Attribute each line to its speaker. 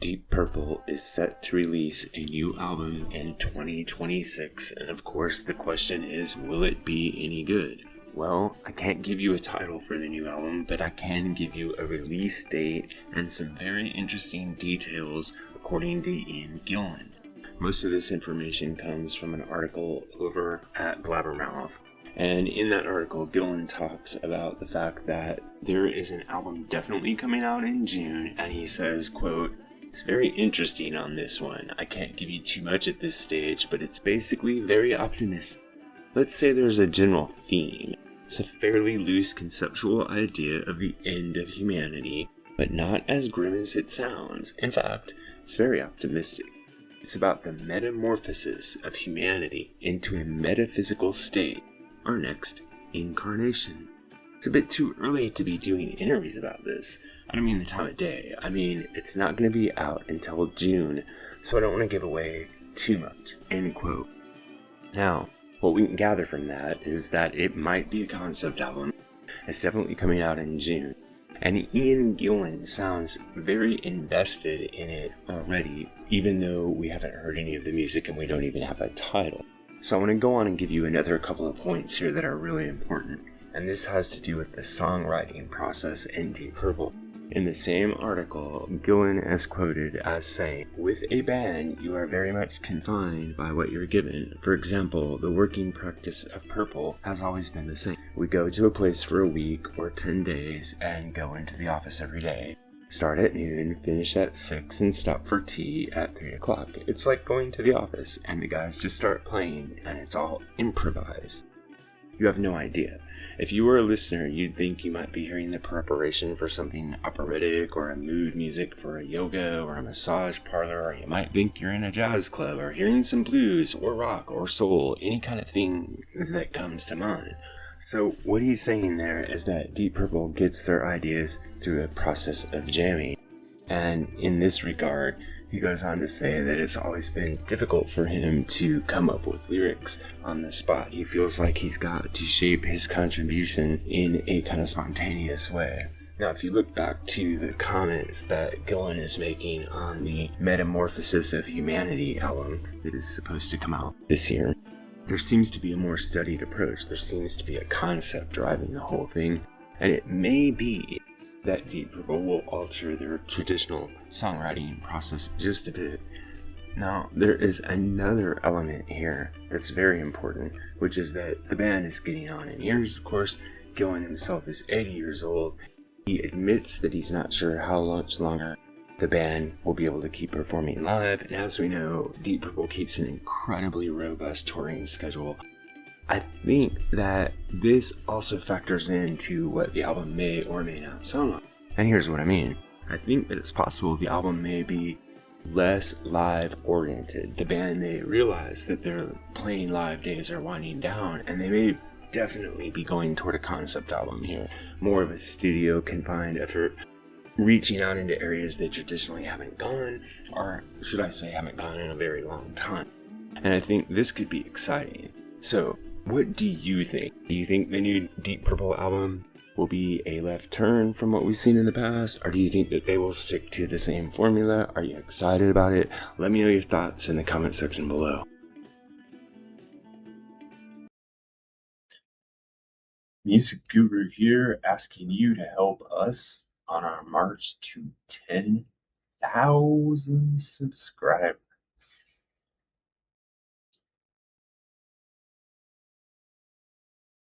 Speaker 1: Deep Purple is set to release a new album in 2026, and of course the question is, will it be any good? Well, I can't give you a title for the new album, but I can give you a release date and some very interesting details according to Ian Gillan. Most of this information comes from an article over at Blabbermouth. And in that article, Gillan talks about the fact that there is an album definitely coming out in June, and he says, quote, "It's very interesting on this one. I can't give you too much at this stage, but it's basically very optimistic. Let's say there's a general theme. It's a fairly loose conceptual idea of the end of humanity, but not as grim as it sounds. In fact, it's very optimistic. It's about the metamorphosis of humanity into a metaphysical state, our next incarnation." It's a bit too early to be doing interviews about this. I don't mean the time of day. I mean, it's not going to be out until June, so I don't want to give away too much, end quote. Now, what we can gather from that is that it might be a concept album. It's definitely coming out in June. And Ian Gillan sounds very invested in it already, even though we haven't heard any of the music and we don't even have a title. So I want to go on and give you another couple of points here that are really important. And this has to do with the songwriting process in Deep Purple. In the same article, Gillan is quoted as saying, "With a band, you are very much confined by what you're given. For example, the working practice of Purple has always been the same. We go to a place for a week or 10 days and go into the office every day. Start at noon, finish at 6, and stop for tea at 3 o'clock. It's like going to the office, and the guys just start playing, and it's all improvised." You have no idea. If you were a listener, you'd think you might be hearing the preparation for something operatic or a mood music for a yoga or a massage parlor, or you might think you're in a jazz club or hearing some blues or rock or soul, any kind of thing that comes to mind. So what he's saying there is that Deep Purple gets their ideas through a process of jamming. And in this regard, he goes on to say that it's always been difficult for him to come up with lyrics on the spot. He feels like he's got to shape his contribution in a kind of spontaneous way. Now, if you look back to the comments that Gillan is making on the Metamorphosis of Humanity album that is supposed to come out this year, there seems to be a more studied approach. There seems to be a concept driving the whole thing. And it may be that Deep Purple will alter their traditional songwriting process just a bit. Now, there is another element here that's very important, which is that the band is getting on in years. Of course, Gillan himself is 80 years old. He admits that he's not sure how much longer the band will be able to keep performing live, and as we know, Deep Purple keeps an incredibly robust touring schedule. I think that this also factors into what the album may or may not sound like. And here's what I mean. I think that it's possible the album may be less live oriented. The band may realize that their playing live days are winding down, and they may definitely be going toward a concept album here. More of a studio confined effort, reaching out into areas they traditionally haven't gone, or should I say haven't gone in a very long time. And I think this could be exciting. So, what do you think? Do you think the new Deep Purple album will be a left turn from what we've seen in the past? Or do you think that they will stick to the same formula? Are you excited about it? Let me know your thoughts in the comment section below.
Speaker 2: Music Guru here, asking you to help us on our march to 10,000 subscribers.